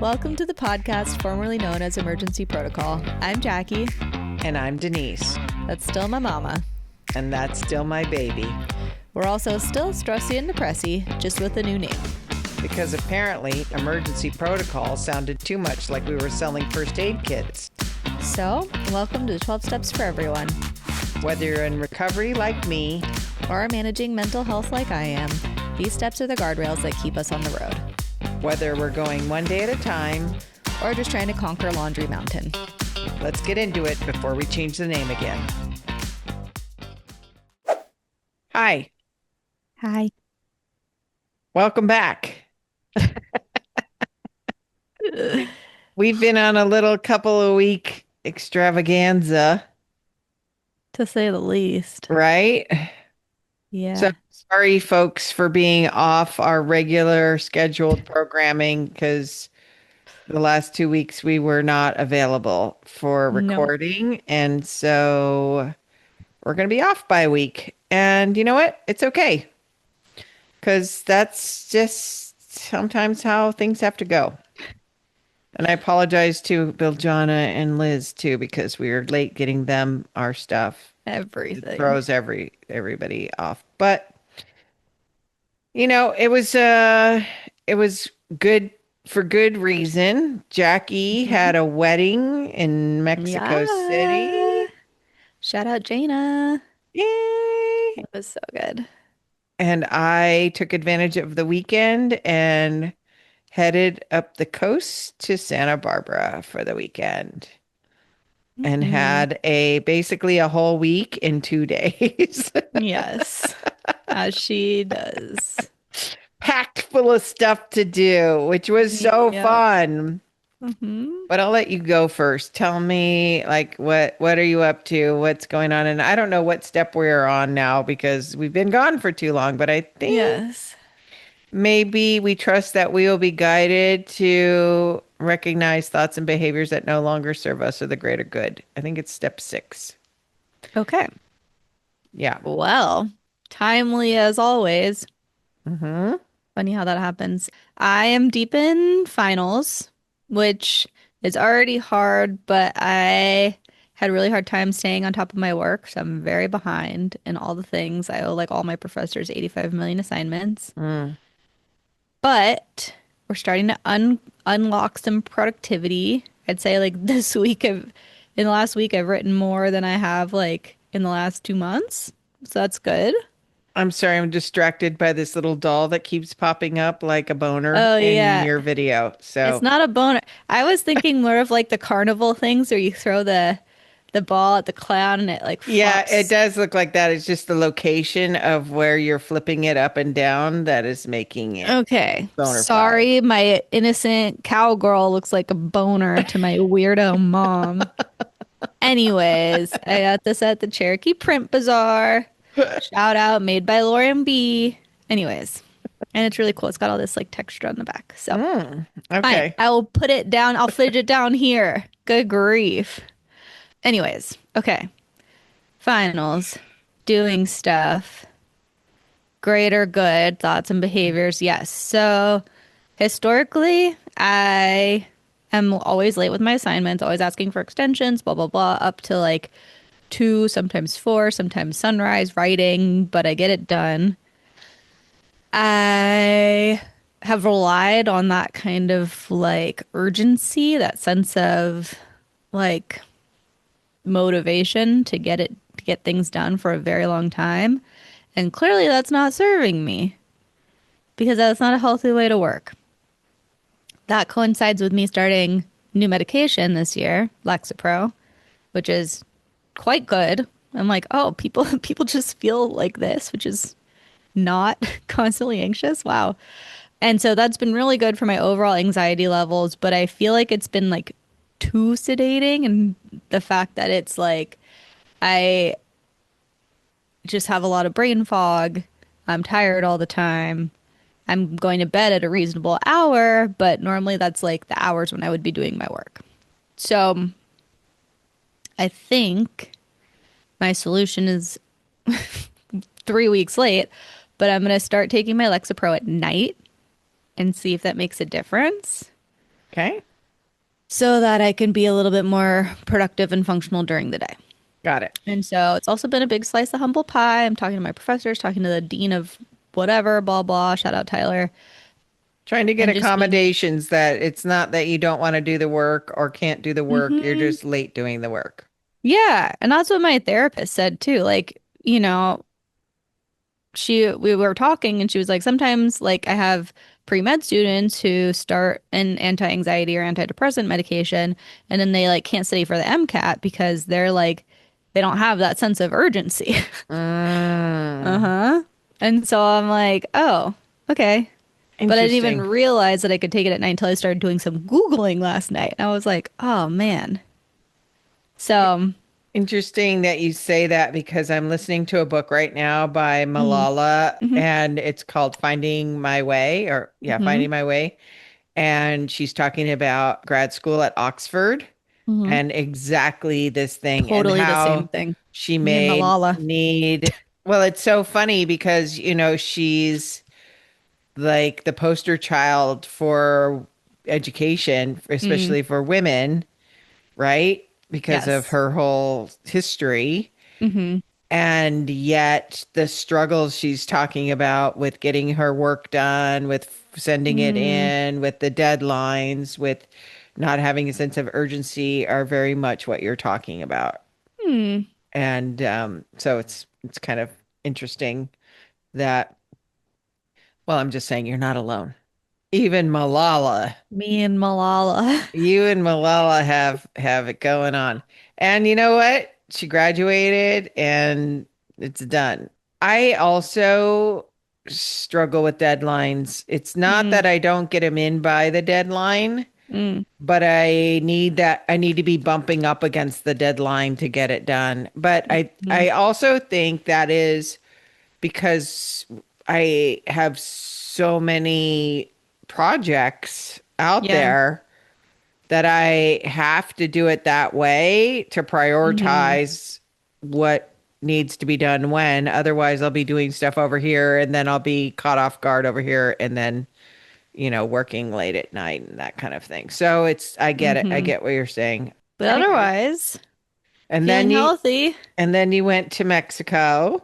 Welcome to the podcast formerly known as Emergency Protocol. I'm Jackie. And I'm Denise. That's still my mama. And that's still my baby. We're also still stressy and depressy, just with a new name. Because apparently Emergency Protocol sounded too much like we were selling first aid kits. So, welcome to the 12 Steps for Everyone. Whether you're in recovery like me, or managing mental health like I am, these steps are the guardrails that keep us on the road. Whether we're going one day at a time, or just trying to conquer Laundry Mountain. Let's get into it before we change the name again. Hi. Hi. Welcome back. We've been on a little couple of week extravaganza. To say the least. Right? Yeah. So sorry, folks, for being off our regular scheduled programming because the last 2 weeks we were not available for recording. No. And so we're going to be off by a week. And you know what? It's okay. Because that's just sometimes how things have to go. And I apologize to Biljana and Liz, too, because we were late getting them our stuff. Everything. It throws everybody off. But, you know, it was good for good reason. Jackie had a wedding in Mexico City. Shout out Jaina. Yay! It was so good. And I took advantage of the weekend and headed up the coast to Santa Barbara for the weekend. And had basically a whole week in 2 days. Yes, as she does. Packed full of stuff to do, which was so fun. Mm-hmm. But I'll let you go first. Tell me, like, what are you up to? What's going on? And I don't know what step we're on now because we've been gone for too long. But I think maybe we trust that we will be guided to recognize thoughts and behaviors that no longer serve us or the greater good. I think it's step 6. Okay. Yeah. Well, timely as always. Mm-hmm. Funny how that happens. I am deep in finals, which is already hard, but I had a really hard time staying on top of my work, so I'm very behind in all the things. I owe like all my professors 85 million assignments. But we're starting to unlock some productivity. I'd say like this week in the last week I've written more than I have like in the last 2 months. So that's good. I'm sorry, I'm distracted by this little doll that keeps popping up like a boner in your video. So it's not a boner. I was thinking more of like the carnival things where you throw the ball at the clown and it like flops. Yeah, it does look like that. It's just the location of where you're flipping it up and down that is making it. Okay. Sorry, my innocent cowgirl looks like a boner to my weirdo mom. Anyways, I got this at the Cherokee Print Bazaar. Shout out, made by Lauren B. Anyways, and it's really cool. It's got all this like texture on the back. So okay, I will put it down. I'll fit it down here. Good grief. Anyways, okay. Finals, doing stuff, greater good, thoughts and behaviors. Yes. So historically, I am always late with my assignments, always asking for extensions, blah, blah, blah, up to like 2, sometimes 4, sometimes sunrise writing, but I get it done. I have relied on that kind of like urgency, that sense of like motivation to get things done for a very long time. And clearly that's not serving me because that's not a healthy way to work. That coincides with me starting new medication this year, Lexapro, which is quite good. I'm like, oh, people just feel like this, which is not constantly anxious. Wow. And so that's been really good for my overall anxiety levels, but I feel like it's been like too sedating, and the fact that it's like I just have a lot of brain fog. I'm tired all the time. I'm going to bed at a reasonable hour, but normally that's like the hours when I would be doing my work. So I think my solution is 3 weeks late, but I'm going to start taking my Lexapro at night and see if that makes a difference. Okay. so that I can be a little bit more productive and functional during the day. Got it. And so it's also been a big slice of humble pie. I'm talking to my professors, talking to the dean of whatever, blah, blah, shout out Tyler, Trying to get and just being, accommodations that it's not that you don't want to do the work or can't do the work. You're hmm, just late doing the work. yeah. And that's what my therapist said too. Like, we were talking and she was like, sometimes like I have pre-med students who start an anti-anxiety or antidepressant medication and then they like can't study for the MCAT because they're like, they don't have that sense of urgency. Mm, Uh-huh. And so I'm like, oh, okay. But I didn't even interesting. realize that I could take it at night until I started doing some Googling last night. And I was like, oh man. So, Interesting that you say that because I'm listening to a book right now by mm, Malala hmm and it's called Finding My Way or yeah, hmm Finding My Way. And she's talking about grad school at Oxford hmm and exactly this thing and totally the same how thing. she Me and may Malala. need, well, it's so funny because, she's like the poster child for education, Mm, especially for women, right? Because of yes. her whole history. hmm And yet, the struggles she's talking about with getting her work done, with sending it Mm, in, with the deadlines, with not having a sense of urgency are very much what you're talking about. hmm. And so it's kind of interesting that, well, I'm just saying you're not alone. Even Malala, Me and Malala. you and Malala have it going on. And you know what? She graduated and it's done. I also struggle with deadlines. It's not Mm, that I don't get them in by the deadline, mm, but I need to be bumping up against the deadline to get it done. But mm, I also think that is because I have so many projects out yeah. there that I have to do it that way to hmm prioritize what needs to be done when. Otherwise, I'll be doing stuff over here and then I'll be caught off guard over here and then, working late at night and that kind of thing. So I get it. I hmm get what you're saying. But Anyway, otherwise, and feeling then healthy. you went to Mexico.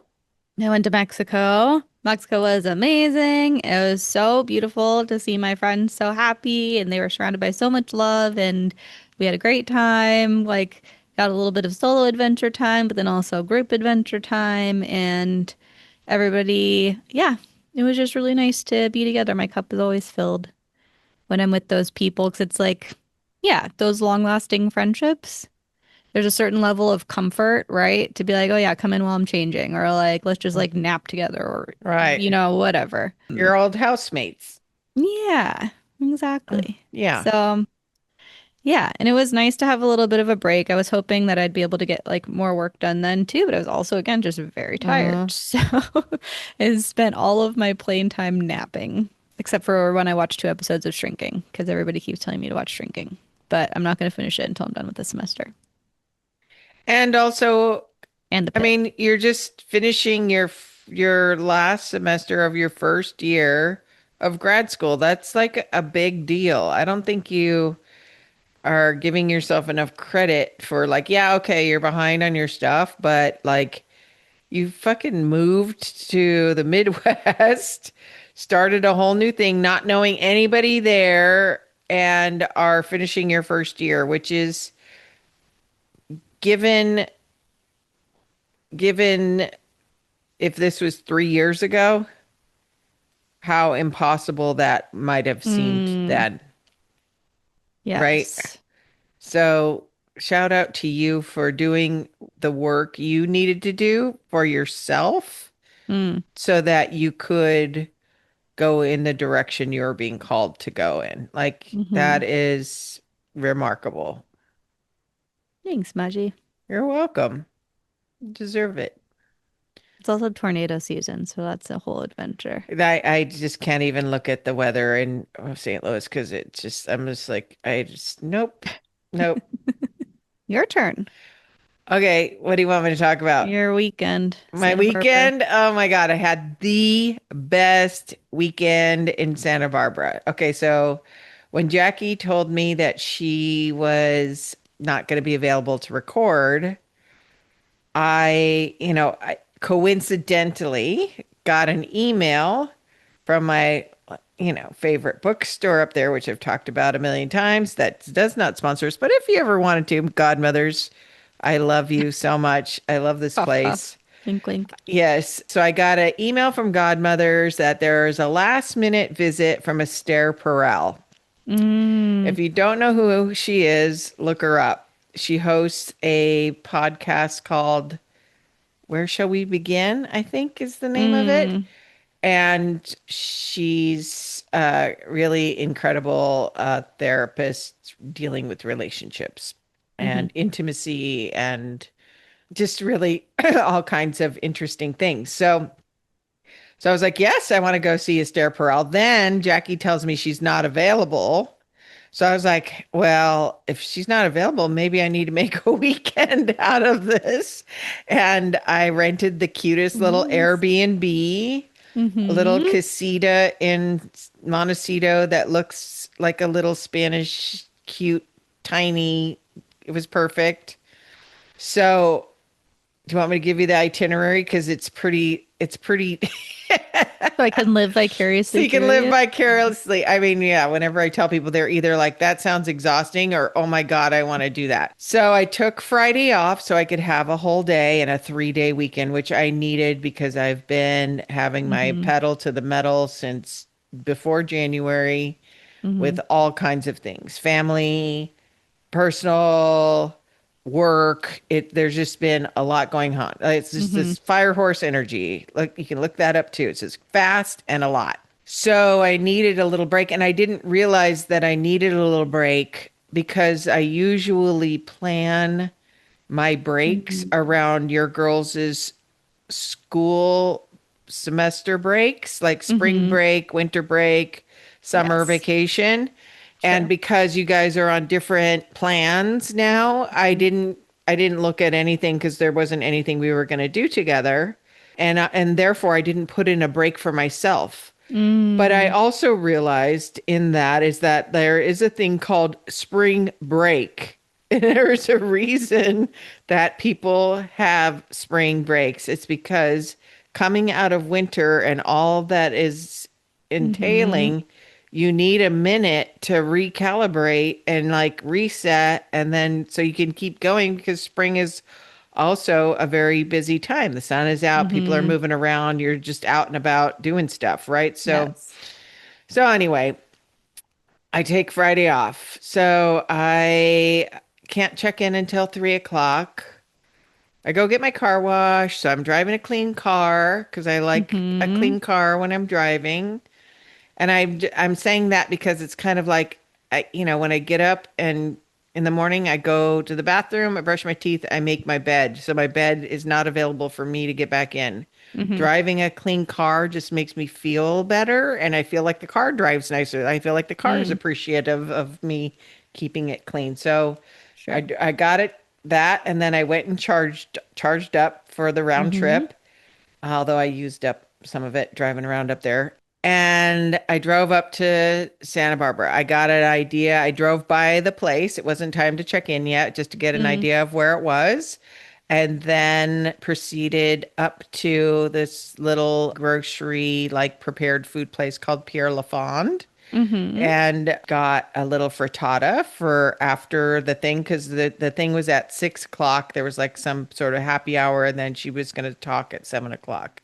I went to Mexico. Mexico was amazing. It was so beautiful to see my friends so happy and they were surrounded by so much love and we had a great time. Like got a little bit of solo adventure time, but then also group adventure time and everybody, yeah, it was just really nice to be together. My cup is always filled when I'm with those people because it's like, yeah, those long-lasting friendships there's a certain level of comfort, right? To be like, oh yeah, come in while I'm changing, or like, let's just like nap together, or Right. whatever. Your old housemates. Yeah, Mm, exactly. yeah. So yeah, and it was nice to have a little bit of a break. I was hoping that I'd be able to get like more work done then too, but I was also again just very tired. Mm. So I spent all of my plain time napping, except for when I watched 2 episodes of Shrinking, because everybody keeps telling me to watch Shrinking. But I'm not going to finish it until I'm done with the semester And also, and the I pit. mean, you're just finishing your last semester of your first year of grad school. That's like a big deal. I don't think you are giving yourself enough credit for like, yeah, okay, you're behind on your stuff, but like you fucking moved to the Midwest, started a whole new thing, not knowing anybody there, and are finishing your first year, which is given given if this was 3 years ago, how impossible that might have seemed Mm, then, right? yes. So, shout out to you for doing the work you needed to do for yourself Mm, so that you could go in the direction you're being called to go in. Like, hmm that is remarkable. Thanks, Maji. You're welcome. You deserve it. It's also tornado season, so that's a whole adventure. I just can't even look at the weather in St. Louis because I'm just like, nope, nope. Your turn. Okay, what do you want me to talk about? Your weekend, My Santa Barbara. weekend? Oh my God, I had the best weekend in Santa Barbara. Okay, so when Jackie told me that she was not going to be available to record, I coincidentally got an email from my, favorite bookstore up there, which I've talked about a million times, that does not sponsor us. But if you ever wanted to, Godmothers, I love you so much. I love this Puff, puff. place. Wink, wink. Yes. So I got an email from Godmothers that there's a last minute visit from Esther Perel. Mm, If you don't know who she is, look her up. She hosts a podcast called Where Shall We Begin? I think is the name of it. mm, And she's a really incredible therapist dealing with relationships mm-hmm. and intimacy and just really all kinds of interesting things. So I was like, yes, I want to go see Esther Perel. Then Jackie tells me she's not available. So I was like, well, if she's not available, maybe I need to make a weekend out of this. And I rented the cutest little Nice. Airbnb, a little Mm-hmm. casita in Montecito that looks like a little Spanish, cute, tiny. It was perfect. So do you want me to give you the itinerary? Because it's pretty So I can live so vicariously you can through live you. vicariously. I mean, yeah, whenever I tell people, they're either like, that sounds exhausting, or, oh my God, I want to do that. So I took Friday off so I could have a whole day and a 3-day weekend, which I needed because I've been having my Mm-hmm. pedal to the metal since before January Mm-hmm. with all kinds of things, family, personal, work. There's just been a lot going on. It's just Mm-hmm. this fire horse energy. Like, you can look that up too. It's just fast and a lot. So I needed a little break, and I didn't realize that I needed a little break because I usually plan my breaks Mm-hmm. around your girls' school semester breaks, like spring Mm-hmm. break, winter break, summer Yes. vacation. And Sure. because you guys are on different plans now, I didn't look at anything because there wasn't anything we were going to do together. And therefore I didn't put in a break for myself. But I Mm. also realized in that is that there is a thing called spring break. And there's a reason that people have spring breaks. It's because coming out of winter and all that is Mm-hmm. entailing, you need a minute to recalibrate and like reset. And then so you can keep going because spring is also a very busy time. The sun is out, people are Mm-hmm. moving around, you're just out and about doing stuff, right? So Yes. so anyway, I take Friday off. So I can't check in until 3 o'clock. I go get my car washed. So I'm driving a clean car because I like a Mm-hmm. clean car when I'm driving. And I'm saying that because it's kind of like when I get up and in the morning I go to the bathroom, I brush my teeth, I make my bed. So my bed is not available for me to get back in. Mm-hmm. Driving a clean car just makes me feel better, and I feel like the car drives nicer. I feel like the car is Mm. appreciative of me keeping it clean. So Sure. I got it that, and then I went and charged up for the round Mm-hmm. trip, although I used up some of it driving around up there. And I drove up to Santa Barbara. I got an idea. I drove by the place. It wasn't time to check in yet, just to get an Mm. idea of where it was. And then proceeded up to this little grocery, like prepared food place called Pierre Lafond, Mm-hmm. and got a little frittata for after the thing because the thing was at 6 o'clock. There was like some sort of happy hour, and then she was going to talk at 7 o'clock.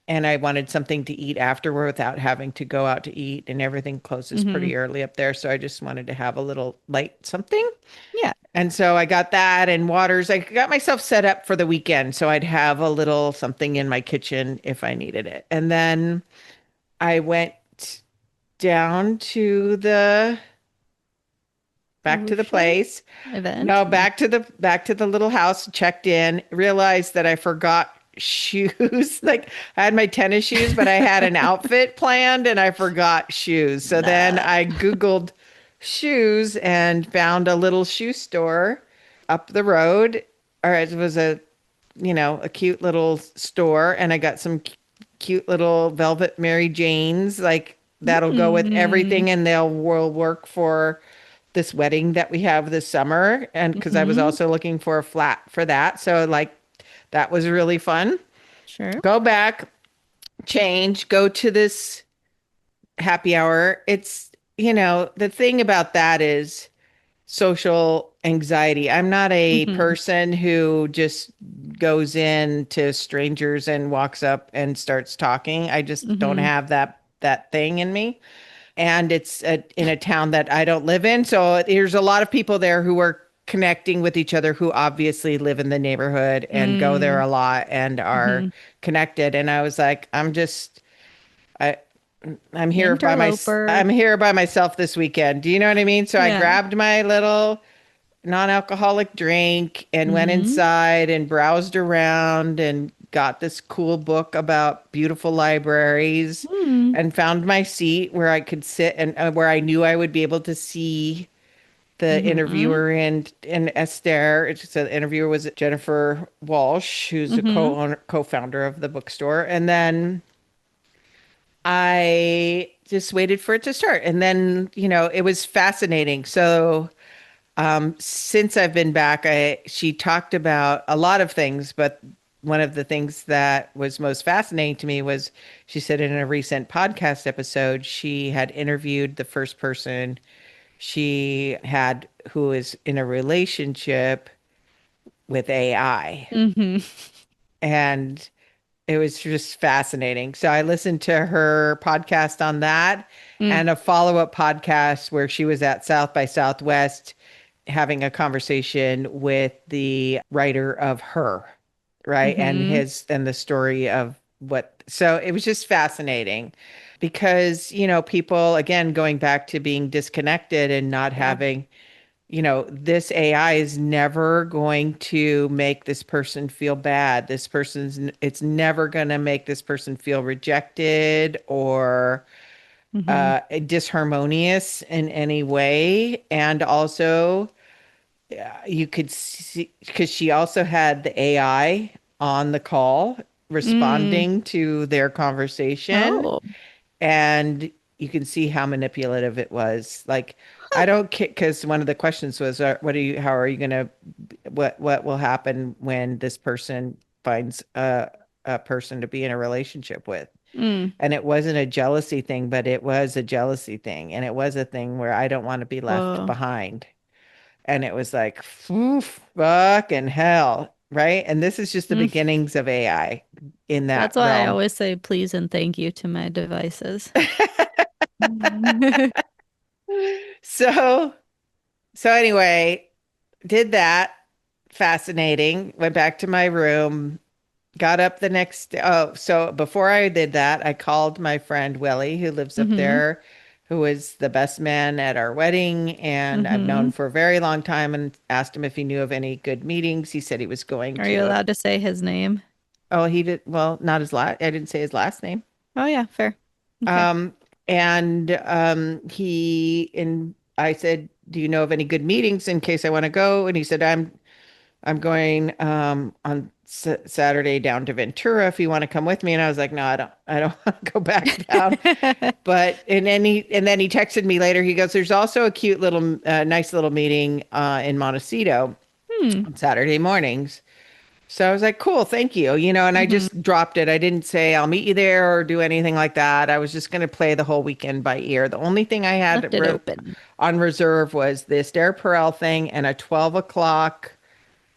And I wanted something to eat afterward without having to go out to eat, and everything closes Mm-hmm. pretty early up there. So I just wanted to have a little light something. Yeah. And so I got that and waters. I got myself set up for the weekend so I'd have a little something in my kitchen if I needed it. And then I went down to the back to the Ocean place. event. No, back to the little house, checked in, realized that I forgot shoes. Like, I had my tennis shoes, but I had an outfit planned and I forgot shoes. So then Nah. I Googled shoes and found a little shoe store up the road. Or it was a cute little store, and I got some cute little velvet Mary Janes, like that'll go with Mm. everything, and they'll will work for this wedding that we have this summer. And because I was Mm-hmm. also looking for a flat for that. So like that was really fun. Sure. Go back, change, go to this happy hour. It's, the thing about that is social anxiety. I'm not a Mm-hmm. person who just goes in to strangers and walks up and starts talking. I just don't Mm-hmm. have that thing in me. And it's in a town that I don't live in. So there's a lot of people there who are connecting with each other who obviously live in the neighborhood and go there Mm. a lot and are Mm-hmm. connected. And I was like, I Interloper. I'm here by myself this weekend. Do you know what I mean? So I Yeah. grabbed my little non-alcoholic drink and went Mm-hmm. inside and browsed around and got this cool book about beautiful libraries Mm. and found my seat where I could sit and where I knew I would be able to see the Mm-hmm. interviewer and Esther. So the interviewer was Jennifer Walsh, who's a Mm-hmm. co-founder of the bookstore. And then I just waited for it to start. And then, it was fascinating. So since I've been back, she talked about a lot of things, but one of the things that was most fascinating to me was she said in a recent podcast episode, she had interviewed the first person she had who is in a relationship with AI. Mm-hmm. And it was just fascinating. So I listened to her podcast on that Mm. and a follow-up podcast where she was at South by Southwest having a conversation with the writer of Her, right? Mm-hmm. And the story of what. So it was just fascinating because, people again going back to being disconnected and not Yeah. having, this AI is never going to make this person feel bad. It's never going to make this person feel rejected or Mm-hmm. disharmonious in any way. And also, you could see because she also had the AI on the call Mm. responding to their conversation, Oh. and you can see how manipulative it was. Like, I don't care because one of the questions was, how are you gonna, what will happen when this person finds a person to be in a relationship with? Mm. And it wasn't a jealousy thing, but it was a jealousy thing, and it was a thing where I don't want to be left Whoa. behind. And it was like, fucking hell, right? And this is just the Mm. beginnings of AI in that That's why I realm. always say please and thank you to my devices. So, so anyway, did that. Fascinating. Went back to my room, got up the next day. Oh, so before I did that, I called my friend Willie, who lives up Mm-hmm. there, who was the best man at our wedding, and I've known Mm-hmm. for a very long time, and asked him if he knew of any good meetings. He said he was going Are you to. allowed to say his name? Oh, he did. Well, not his last. I didn't say his last name. Oh yeah, fair. Okay. Um, and I said, "Do you know of any good meetings in case I want to go?" And he said, I'm going on Saturday down to Ventura if you want to come with me." And I was like, "No, I don't want to go back down." But and then he texted me later. He goes, "There's also a cute little, nice little meeting in Montecito Hmm. on Saturday mornings." So I was like, "Cool, thank you." And I Mm-hmm. just dropped it. I didn't say I'll meet you there or do anything like that. I was just going to play the whole weekend by ear. The only thing I Left had it open. on reserve was the Esther Perel thing and a 12 o'clock,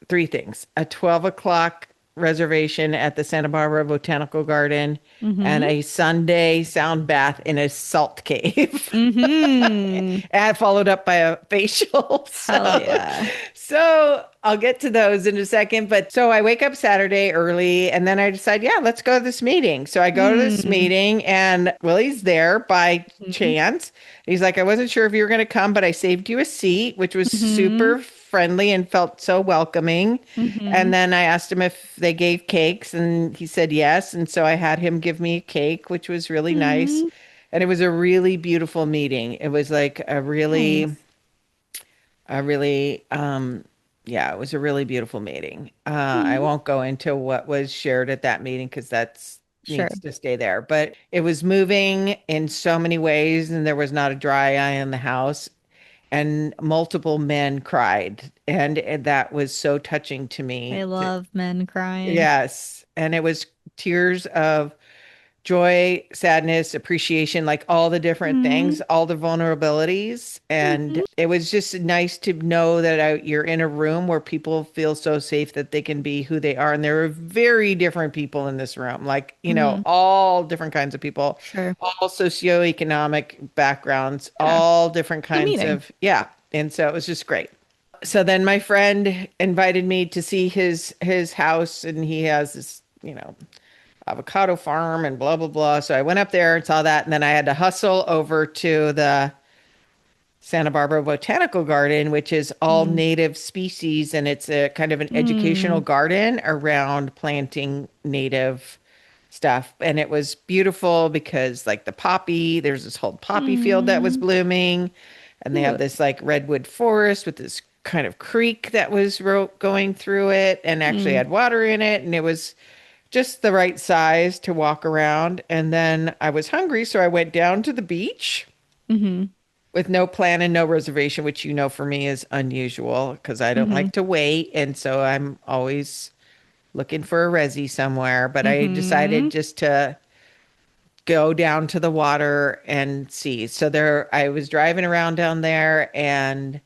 three things: a 12 o'clock reservation at the Santa Barbara Botanical Garden and Mm-hmm. a Sunday sound bath in a salt cave. Mm-hmm. And followed up by a facial. Hell yeah. So I'll get to those in a second. But so I wake up Saturday early and then I decide, yeah, let's go to this meeting. So I go to this Mm. meeting and Willie's there by Mm-hmm. chance. He's like, "I wasn't sure if you were going to come, but I saved you a seat," which was Mm-hmm. super friendly and felt so welcoming. Mm-hmm. And then I asked him if they gave cakes and he said yes. And so I had him give me a cake, which was really nice. Mm-hmm. And it was a really beautiful meeting. It was like Nice. a really, yeah, it was a really beautiful meeting. I Mm-hmm. won't go into what was shared at that meeting because that's Sure. needs to stay there. But it was moving in so many ways, and there was not a dry eye in the house. And multiple men cried, and that was so touching to I me. love men crying. Yes, and it was tears of joy, sadness, appreciation, like all the different Mm-hmm. things, all the vulnerabilities. And Mm-hmm. it was just nice to know that you're in a room where people feel so safe that they can be who they are. And there are very different people in this room, like, Mm-hmm. all different kinds of people, Sure. all socioeconomic backgrounds, Yeah. all different Good kinds meeting. of, yeah. And so it was just great. So then my friend invited me to see his house, and he has this, avocado farm and blah blah blah. So I went up there and saw that, and then I had to hustle over to the Santa Barbara Botanical Garden, which is all Mm. native species, and it's a kind of an educational Mm. garden around planting native stuff. And it was beautiful because like the poppy, there's this whole poppy field that was Mm. blooming, and they have Cute. this like redwood forest with this kind of creek that was going through it and actually Mm. had water in it, and it was just the right size to walk around. And then I was hungry, so I went down to the beach Mm-hmm. with no plan and no reservation, which for me is unusual because I don't Mm-hmm. like to wait. And so I'm always looking for a resi somewhere. But I decided Mm-hmm. just to go down to the water and see. So I was driving around down there and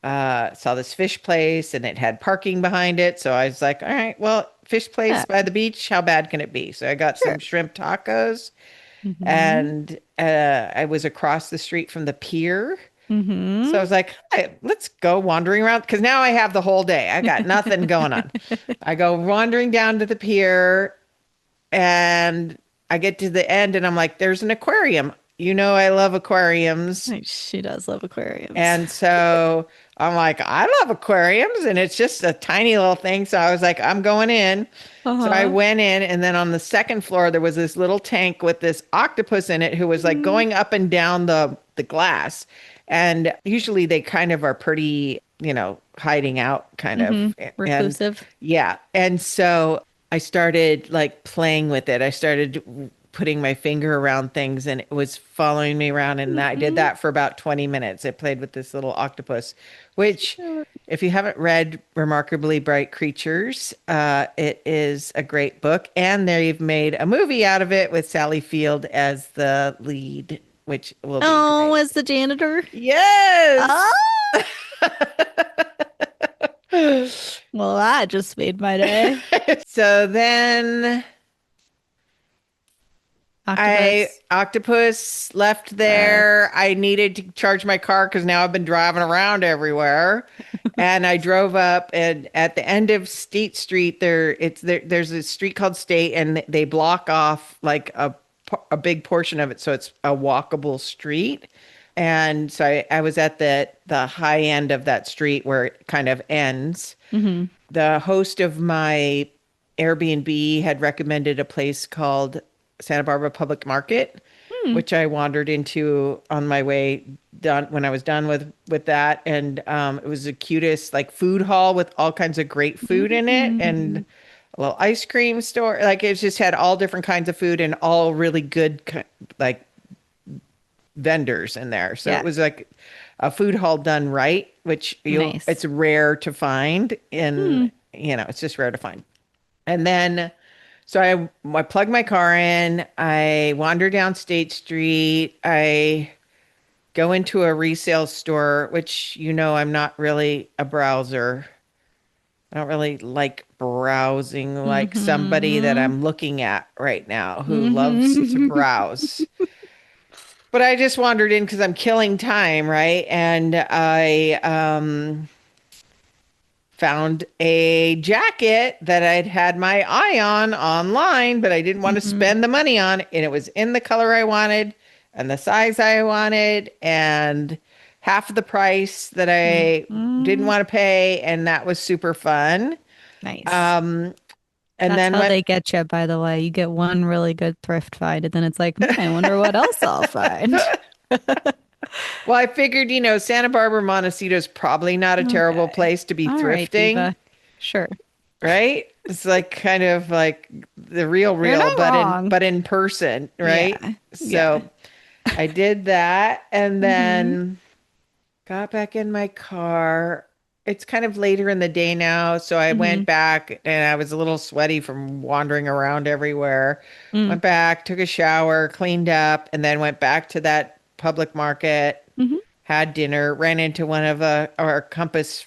saw this fish place, and it had parking behind it. So I was like, all right, well, fish place Yeah. by the beach, how bad can it be? So I got some Sure. shrimp tacos, Mm-hmm. and I was across the street from the pier. So I Mm-hmm. was like, hey, let's go wandering around because now I have the whole day. I got nothing going on. I go wandering down to the pier, and I get to the end, and I'm like, there's an aquarium. I love aquariums. She does love aquariums. And so I'm like, I love aquariums, and it's just a tiny little thing. So I was like, I'm going in. So I Uh-huh. went in, and then on the second floor, there was this little tank with this octopus in it who was like Mm. going up and down the glass. And usually they kind of are pretty, hiding out kind of. Mm-hmm. And Reclusive. yeah. And so I started like playing with it. I started putting my finger around things, and it was following me around. And I did Mm-hmm. that for about 20 minutes. I played with this little octopus, which, Sure. if you haven't read Remarkably Bright Creatures, it is a great book. And they've made a movie out of it with Sally Field as the lead, which will be Oh, great. as the janitor. Yes. Oh, well, that just made my day. So then I Octopus. octopus left there. I needed to charge my car because now I've been driving around everywhere. And I drove up, and at the end of State Street there's a street called State, and they block off like a big portion of it, so it's a walkable street. And so I was at the high end of that street where it kind of ends. Mm-hmm. The host of my Airbnb had recommended a place called Santa Barbara Public Market, Hmm. which I wandered into on my way done when I was done with that. And it was the cutest like food hall with all kinds of great food in it, Mm-hmm. and a little ice cream store. Like it just had all different kinds of food and all really good like vendors in there. So it Yeah. was like a food hall done right, which Nice. it's rare to find Hmm. in, it's just rare to find. And then so I plug my car in, I wander down State Street, I go into a resale store, which I'm not really a browser. I don't really like browsing like somebody that Mm-hmm. I'm looking at right now who loves to Mm-hmm. browse. But I just wandered in because I'm killing time, right? And I found a jacket that I'd had my eye on online, but I didn't want to Mm-hmm. spend the money on, and it was in the color I wanted and the size I wanted and half the price that I didn't Mm-hmm. want to pay, and that was super fun. Nice. Um, and That's then how went they get you, by the way. You get one really good thrift find, and then it's like, I wonder what else I'll find. well, I figured, Santa Barbara Montecito is probably not a terrible Okay. place to be All right, thrifting. Diva. Sure. right? It's like kind of like the real You're real, not wrong. but in person, right? Yeah. Yeah. So I did that and Mm-hmm. then got back in my car. It's kind of later in the day now, so I Mm-hmm. went back and I was a little sweaty from wandering around everywhere. Mm. Went back, took a shower, cleaned up, and then went back to that public market, Mm-hmm. had dinner, ran into one of our Compass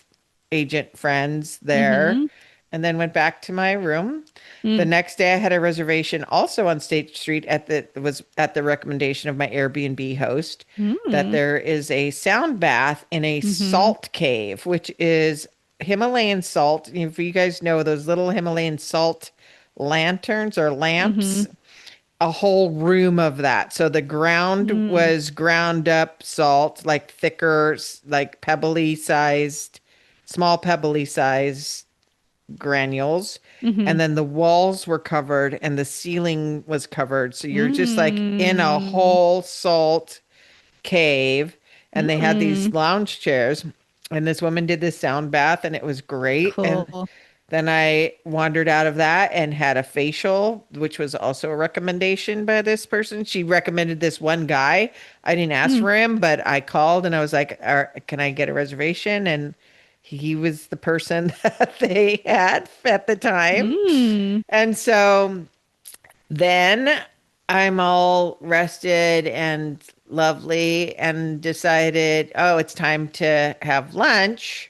agent friends there, Mm-hmm. and then went back to my room. The Mm. next day I had a reservation also on State Street was at the recommendation of my Airbnb host that Mm. there is a sound bath in a Mm-hmm. salt cave, which is Himalayan salt. If you guys know those little Himalayan salt lanterns or Mm-hmm. lamps, a whole room of that. So the ground Mm. was ground up salt, like thicker, like pebbly sized, small pebbly sized granules. Mm-hmm. And then the walls were covered and the ceiling was covered. So you're just like in a Mm. whole salt cave. And they had these Mm. lounge chairs. And this woman did this sound bath and it was great. And Cool. then I wandered out of that and had a facial, which was also a recommendation by this person. She recommended this one guy. I didn't ask Mm. for him, but I called and I was like, can I get a reservation? And he was the person that they had at the time. Mm. And so then I'm all rested and lovely and decided, oh, it's time to have lunch.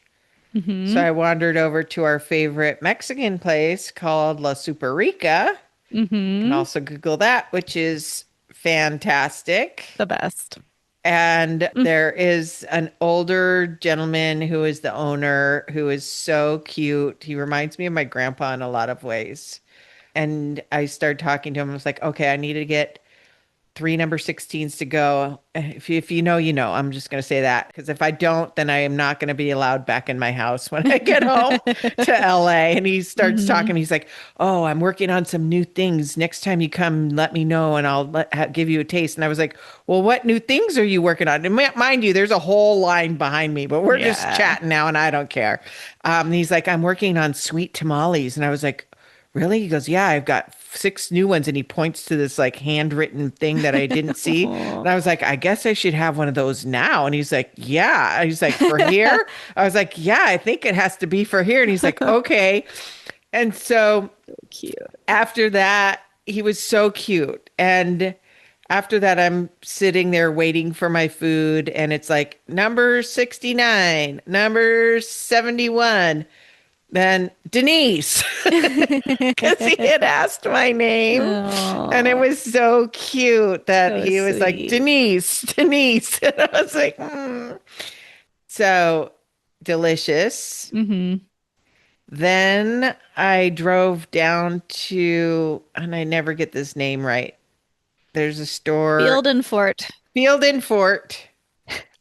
So Mm-hmm. I wandered over to our favorite Mexican place called La Super-Rica. You can Mm-hmm. also Google that, which is fantastic. The best. And Mm. there is an older gentleman who is the owner who is so cute. He reminds me of my grandpa in a lot of ways. And I started talking to him. I was like, okay, I need to get three number 16s to go. If you know, you know. I'm just going to say that because if I don't, then I am not going to be allowed back in my house when I get home to LA. And he starts Mm-hmm. talking. He's like, "Oh, I'm working on some new things. Next time you come, let me know and I'll give you a taste." And I was like, "Well, what new things are you working on?" And mind you, there's a whole line behind me, but we're just Yeah. chatting now and I don't care. He's like, "I'm working on sweet tamales." And I was like, really? He goes, yeah, I've got six new ones. And he points to this like handwritten thing that I didn't see. Aw. And I was like, I guess I should have one of those now. And he's like, yeah. He's like, for here? I was like, yeah, I think it has to be for here. And he's like, okay. And so Cute. after that, he was so cute. And after that, I'm sitting there waiting for my food. And it's like number 69, number 71. Then Denise, because he had asked my name. And it Oh, was so cute that so he was like, sweet. Denise, Denise. And I was like, mm. So delicious. Mm-hmm. Then I drove down to, and I never get this name right. There's a store, Field and Fort. Field and Fort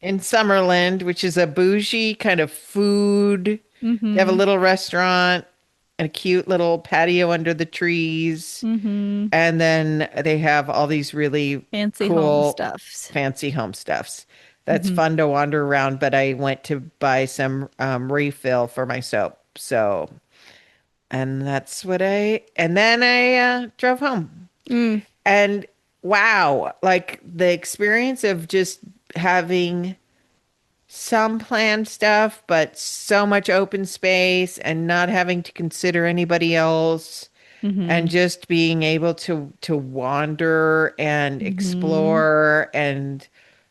in Summerland, which is a bougie kind of food. They have a Mm-hmm. little restaurant and a cute little patio under the trees. Mm-hmm. And then they have all these really Fancy home cool, stuffs. fancy home stuffs. That's Mm-hmm. fun to wander around, but I went to buy some refill for my soap. So, and that's what and then I drove home. Mm. And wow, like the experience of just having some planned stuff, but so much open space and not having to consider anybody else Mm-hmm. and just being able to wander and Mm-hmm. explore and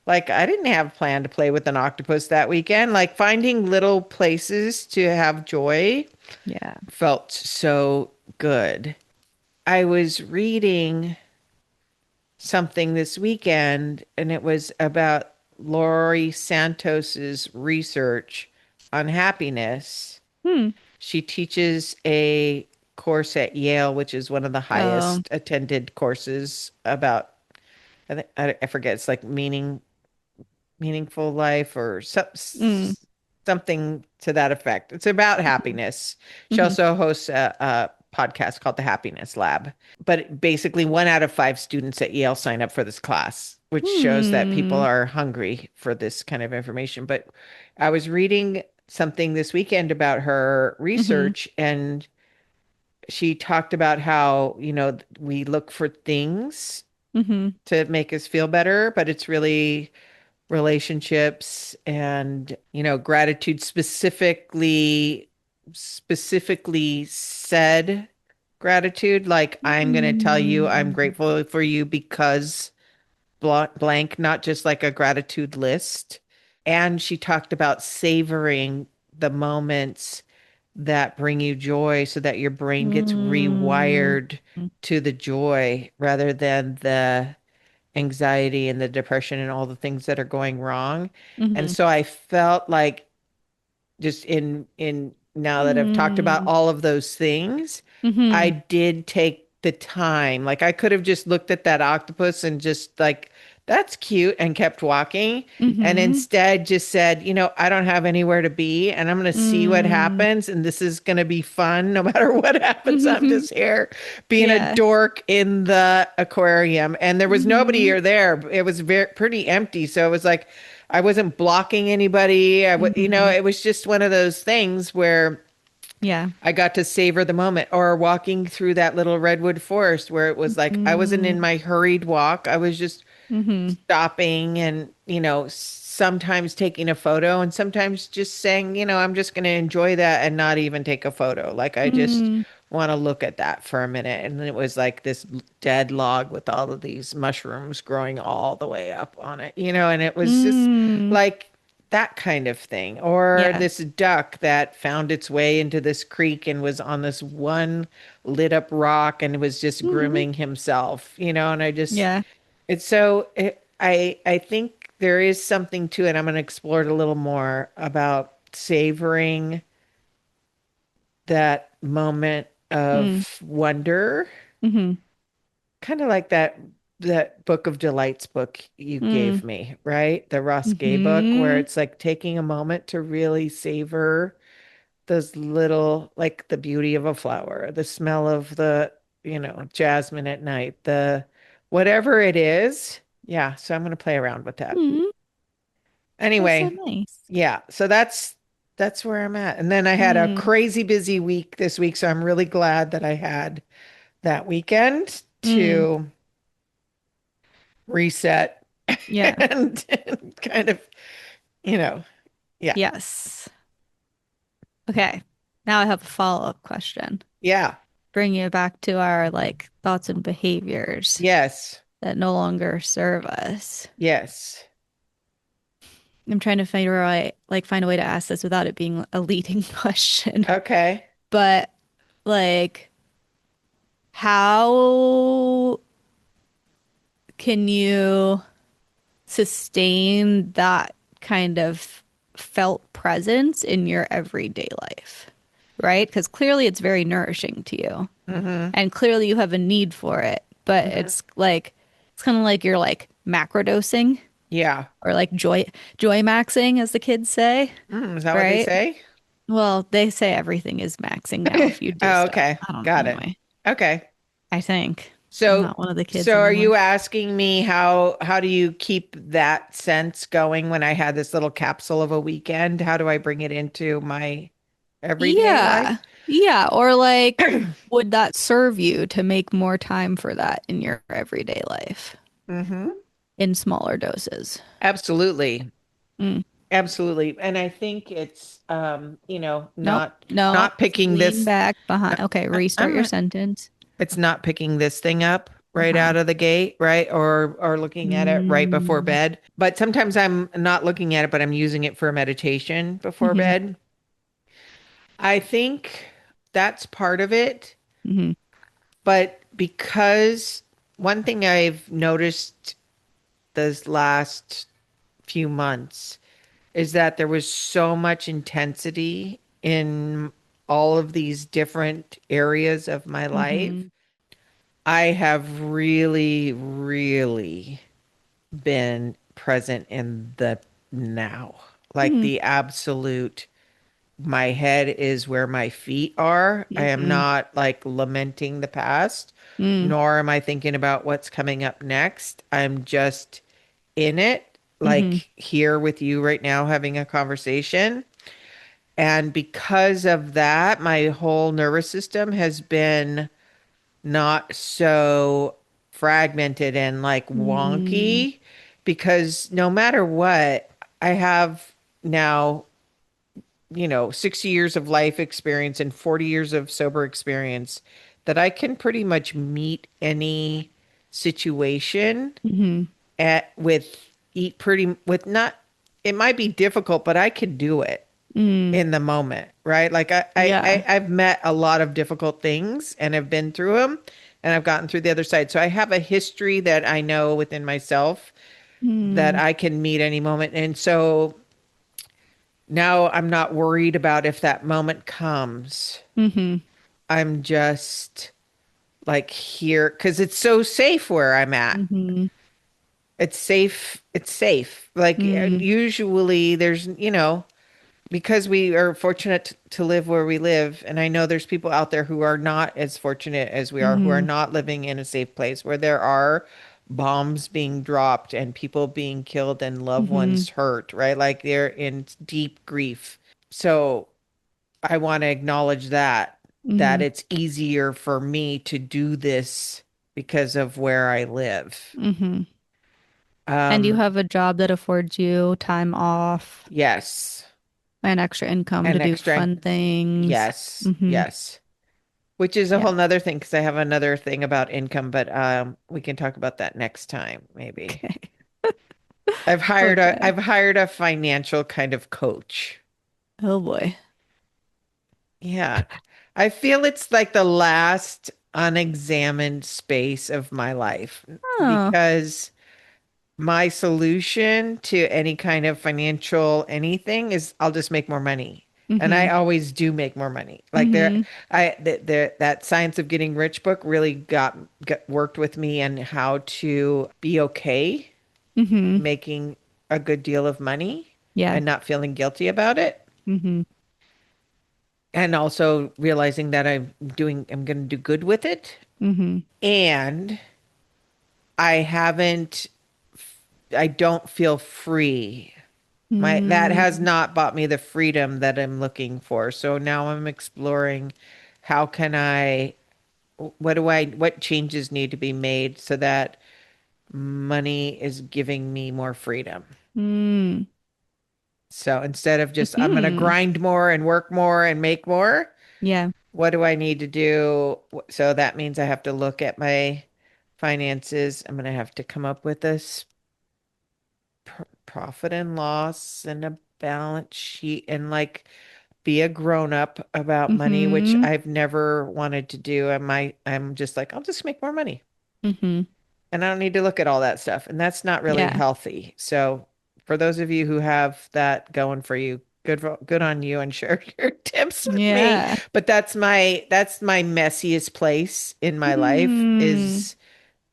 like I didn't have planned to play with an octopus that weekend. Like finding little places to have joy Yeah. felt so good. I was reading something this weekend, and it was about Laurie Santos's research on happiness. Hmm. She teaches a course at Yale, which is one of the Oh. highest attended courses about I forget it's like meaningful life or Mm. something to that effect. It's about happiness. She Mm-hmm. also hosts a podcast called the Happiness Lab. But basically, one out of five students at Yale sign up for this class, which shows that people Hmm. are hungry for this kind of information. But I was reading something this weekend about her Mm-hmm. research, and she talked about how, we look for things Mm-hmm. to make us feel better, but it's really relationships and, gratitude specifically said gratitude. Like, I'm going to tell you I'm Mm-hmm. grateful for you because blank, not just like a gratitude list. And she talked about savoring the moments that bring you joy so that your brain gets rewired to the joy rather than the anxiety and the depression and all the things that are going wrong. And Mm-hmm. so I felt like just in now that I've talked about Mm-hmm. all of those things, I Mm-hmm. did take the time. Like I could have just looked at that octopus and just like, that's cute and kept walking. And Mm-hmm. instead just said, I don't have anywhere to be and I'm going to see what Mm-hmm. happens. And this is going to be fun no matter what happens. I'm Mm-hmm. just here being a Yeah. dork in the aquarium. And there was nobody Mm-hmm. here there. It was pretty empty. So it was like, I wasn't blocking anybody. Mm-hmm. It was just one of those things where Yeah. I got to savor the moment or walking through that little redwood forest where it was like I wasn't in Mm-hmm. my hurried walk. I was just Mm-hmm. stopping and, sometimes taking a photo and sometimes just saying, I'm just going to enjoy that and not even take a photo. Like I just Mm-hmm. want to look at that for a minute. And then it was like this dead log with all of these mushrooms growing all the way up on it, and it was just Mm-hmm. like that kind of thing. Or Yeah. this duck that found its way into this creek and was on this one lit up rock and was just Mm-hmm. grooming himself, and I just Yeah. it's so I think there is something to it. I'm going to explore it a little more about savoring that moment Mm-hmm. of wonder, Mm-hmm. kind of like that Book of Delights book you gave me, right? The Ross Gay book, where Mm-hmm. it's like taking a moment to really savor those little, like the beauty of a flower, the smell of the, jasmine at night, the whatever it is. Yeah, so I'm going to play around with that. Mm-hmm. That's so Anyway, nice. yeah, so that's where I'm at. And then I had a Mm. crazy busy week this week, so I'm really glad that I had that weekend Mm. to reset Yeah. and kind of, you know, yeah. Yes. Okay. Now I have a follow-up question. Yeah. Bring you back to our like thoughts and behaviors Yes. that no longer serve us. Yes. I'm trying to find a way to ask this without it being a leading question. Okay. But like, how can you sustain that kind of felt presence in your everyday life? Right? Because clearly it's very nourishing to you. Mm-hmm. And clearly you have a need for it, but Mm-hmm. it's kind of like you're like macrodosing Yeah. or like joy maxing as the kids say, Is that what they right? say? Well, they say everything is maxing now if you do Oh, stuff. okay. I don't know. Got it. Anyway, Okay. I think I'm So not one of the kids so are you anymore. asking me how do you keep that sense going when I had this little capsule of a weekend? How do I bring it into my everyday life? Yeah. Yeah. Or like, would that serve you to make more time for that in your everyday life Mm-hmm. in smaller doses? Absolutely. Mm. Absolutely. And I think it's Nope. not Nope. not picking Lean this back no, behind. Okay. Restart I'm your not sentence. it's not picking this thing up right Uh-huh. out of the gate, right? Or looking at it right before Mm. bed. But sometimes I'm not looking at it, but I'm using it for meditation before Hmm. bed. I think that's part of it, Hmm. but because one thing I've noticed this last few months is that there was so much intensity in all of these different areas of my life. Hmm. I have really, really been present in the now, like Hmm. the absolute. My head is where my feet are. I am Hmm. not like lamenting the past, Hmm. nor am I thinking about what's coming up next. I'm just in it, Hmm. like here with you right now having a conversation. And because of that, my whole nervous system has been not so fragmented and like Mm, wonky because no matter what, I have now, 60 years of life experience and 40 years of sober experience that I can pretty much meet any situation mm-hmm. at with eat pretty with not it might be difficult, but I can do it Mm, in the moment, right? Like yeah. I've met a lot of difficult things and have been through them and I've gotten through the other side. So I have a history that I know within myself that Mm, I can meet any moment. And so now I'm not worried about if that moment comes. mm-hmm. I'm just like here because it's so safe where I'm at. Mm-hmm. It's safe. It's safe. Like Mm, usually there's, because we are fortunate to live where we live. And I know there's people out there who are not as fortunate as we are, who are mm-hmm. not living in a safe place where there are bombs being dropped and people being killed and loved Mm-hmm. ones hurt, right? Like they're in deep grief. So I want to acknowledge that Mm-hmm. it's easier for me to do this because of where I live. Mm-hmm. And you Um, have a job that affords you time off yes. and extra income to And do extra, fun things. yes, Mm-hmm. yes. Which is a Yeah. whole nother thing because I have another thing about income, but we can talk about that next time, maybe. Okay. I've Okay. hired a financial kind of coach. Oh boy. Yeah. I feel it's like the last unexamined space of my life Oh. because my solution to any kind of financial anything is I'll just make more money. And I Mm-hmm. always do make more money. Like Mm-hmm. that Science of Getting Rich book really got worked with me and how to be okay Mm-hmm. making a good deal of money Yeah. and not feeling guilty about it. Mm-hmm. And also realizing that I'm going to do good with it. Mm-hmm. And I haven't, I don't feel free. That has Mm-hmm. not bought me the freedom that I'm looking for. So now I'm exploring how can what changes need to be made so that money is giving me more freedom. Mm-hmm. So instead of just I'm going to Mm-hmm. grind more and work more and make more, Yeah. what do I need to do? So that means I have to look at my finances. I'm going to have to come up with this profit and loss and a balance sheet and like be a grown up about money, which Mm-hmm. I've never wanted to do. I'm just like, I'll just make more money. Mm-hmm. And I don't need to look at all that stuff. And that's not really Yeah. healthy. So for those of you who have that going for you, good on you and share your tips with me. Yeah. But that's my messiest place in my life Mm-hmm.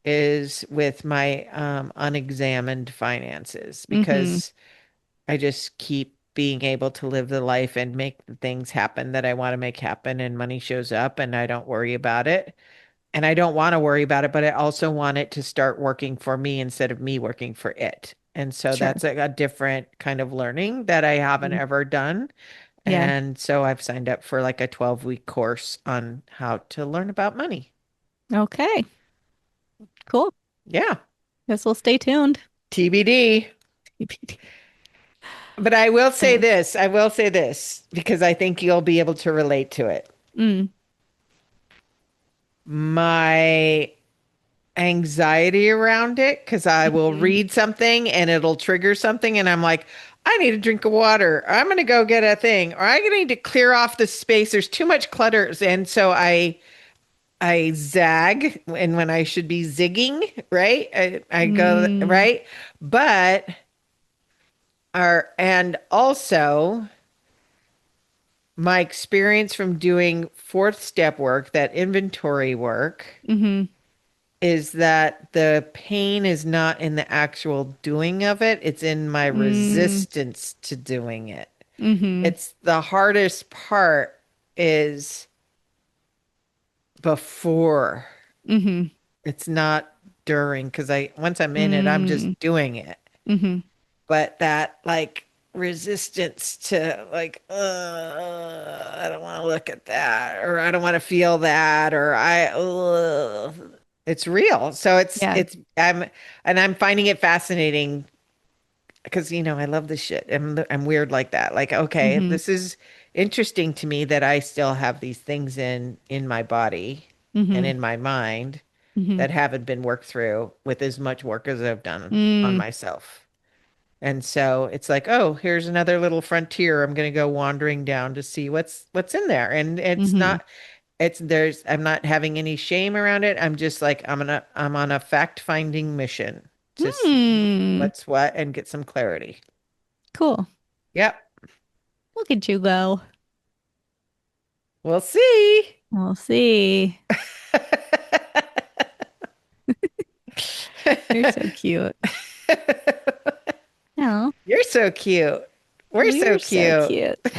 is with my unexamined finances Mm-hmm. because I just keep being able to live the life and make the things happen that I want to make happen and money shows up and I don't worry about it. And I don't want to worry about it, but I also want it to start working for me instead of me working for it. And so Sure. that's a different kind of learning that I haven't Mhm. ever done. Yeah. And so I've signed up for like a 12-week course on how to learn about money. Okay. Cool. Yeah, Guess we'll stay tuned. TBD. TBD. But I will say Okay. this, I will say this because I think you'll be able to relate to it. Mm. My anxiety around it, because I will Mm-hmm. read something and it'll trigger something, and I'm like, I need a drink of water, or I'm going to go get a thing, or I need to clear off the space. There's too much clutter. And so I zag and when I should be zigging, right? I go, Mm. right? But, and also, my experience from doing fourth step work, that inventory work, Mm-hmm. is that the pain is not in the actual doing of it, it's in my Mm. resistance to doing it. Mm-hmm. It's the hardest part is before. Mm-hmm. It's not during because I once I'm in it, I'm Mm. just doing it. Mm-hmm. But that like resistance to like, I don't want to look at that, or I don't want to feel that, or it's real. So Yeah. I'm finding it fascinating because I love this shit. I'm weird like that. Like, okay, Mm-hmm. this is interesting to me that I still have these things in my body and Mm-hmm. in my mind Mm-hmm. that haven't been worked through with as much work as I've done on Mm, myself. And so it's like, oh, here's another little frontier. I'm going to go wandering down to see what's in there. And mm-hmm. I'm not having any shame around it. I'm just like, I'm on a fact-finding mission to see Hmm. what's what and get some clarity. Cool. Yep. Look at you go. We'll see. We'll see. You're so cute. Oh, You're so cute. We're so you're so cute. cute.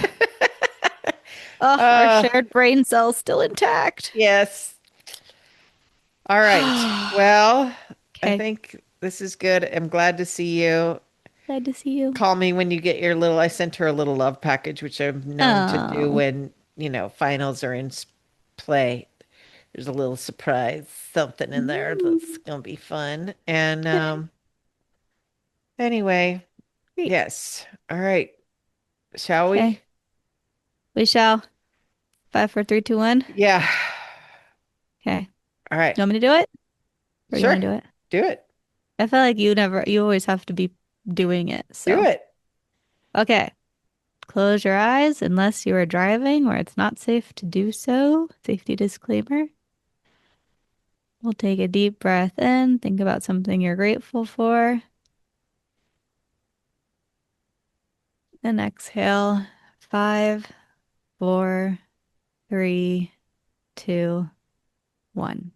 Oh, our Uh, shared brain cells still intact. yes. All right. Well, I Okay. think this is good. I'm glad to see you. Glad to see you. Call me when you get your little, I sent her a little love package, which I'm known to do Oh, when, finals are in play. There's a little surprise, something in there that's mm, gonna be fun. And okay. anyway, Great. yes. All right. Shall we? Okay. We shall. 5, 4, 3, 2, 1. Yeah. Okay. All right. You want me to do it? Or you Sure. want to do it? Do it. I feel like you always have to be doing it. Do So, it. okay. Close your eyes unless you are driving where it's not safe to do so. Safety disclaimer. We'll take a deep breath in. Think about something you're grateful for. And exhale. 5, 4, 3, 2, 1.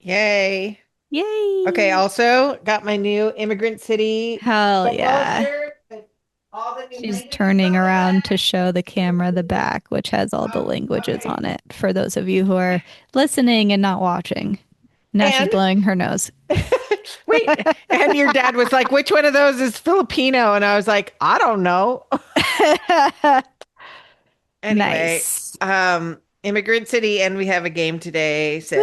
Yay. Okay, Yay! also got my new Immigrant City Hell football yeah. shirt with all the new She's languages turning on the around to back. show the camera the back, which has all the languages Okay. on it for those of you who are listening and not watching. Now she's And blowing her nose. wait, and your dad was like, which one of those is Filipino? And I was like, I don't know. Anyway, Nice. Immigrant City, and we have a game today, so I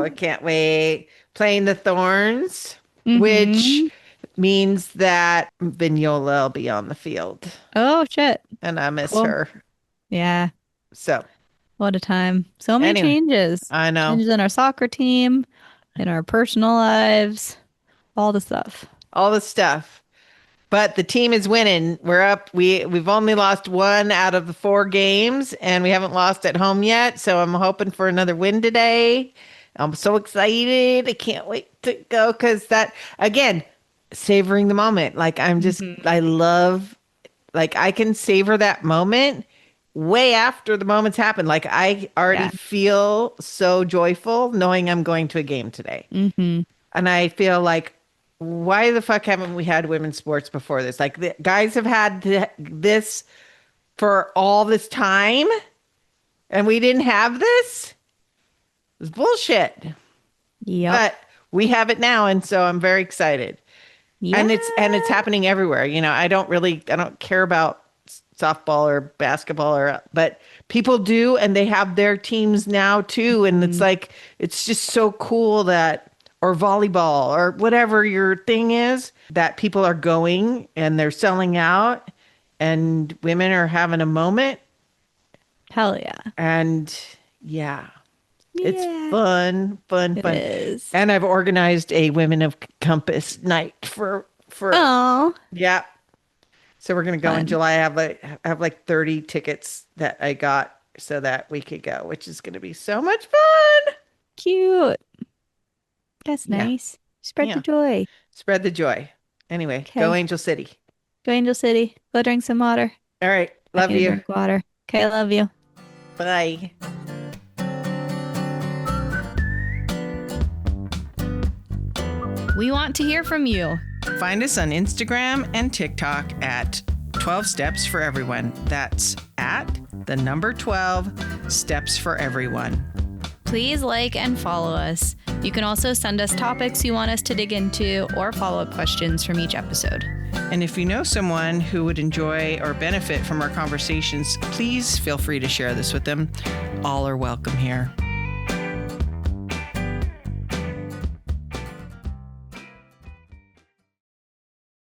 Woohoo. can't wait. Playing the Thorns, which Mm-hmm. means that Vignola will be on the field, Oh shit. and I miss Cool. her. Yeah. So What a time. So many anyway, changes. I know Changes in our soccer team, in our personal lives, all the stuff. all the stuff. But the team is winning. We're up. We've only lost one out of the four games, and we haven't lost at home yet. So I'm hoping for another win today. I'm so excited. I can't wait to go because that again, savoring the moment. Like I Hmm. love, like I can savor that moment way after the moment's happened. Like I already Yeah. feel so joyful knowing I'm going to a game today. Hmm. And I feel like, why the fuck haven't we had women's sports before this? Like the guys have had this for all this time, and we didn't have this. It's bullshit. Yep. But we have it now, and so I'm very excited. Yeah. And it's happening everywhere. I don't care about softball or basketball but people do, and they have their teams now too. And it's Mm, like, it's just so cool that, or volleyball or whatever your thing is, that people are going and they're selling out and women are having a moment. hell yeah. And yeah, it's Yeah. fun, fun, It fun. is. And I've organized a Women of Compass night for Oh, yeah. So we're gonna go in fun. July. I have like 30 tickets that I got so that we could go, which is gonna be so much fun. Cute. That's Yeah, nice. Spread the yeah. joy. Spread the joy. Anyway, go Okay. Angel City. Go Angel City. Go drink some water. All right. I Love need to you. drink water. Okay, I love you. Bye. We want to hear from you. Find us on Instagram and TikTok at 12 Steps for Everyone. That's at the number 12 Steps for Everyone. Please like and follow us. You can also send us topics you want us to dig into or follow-up questions from each episode. And if you know someone who would enjoy or benefit from our conversations, please feel free to share this with them. All are welcome here.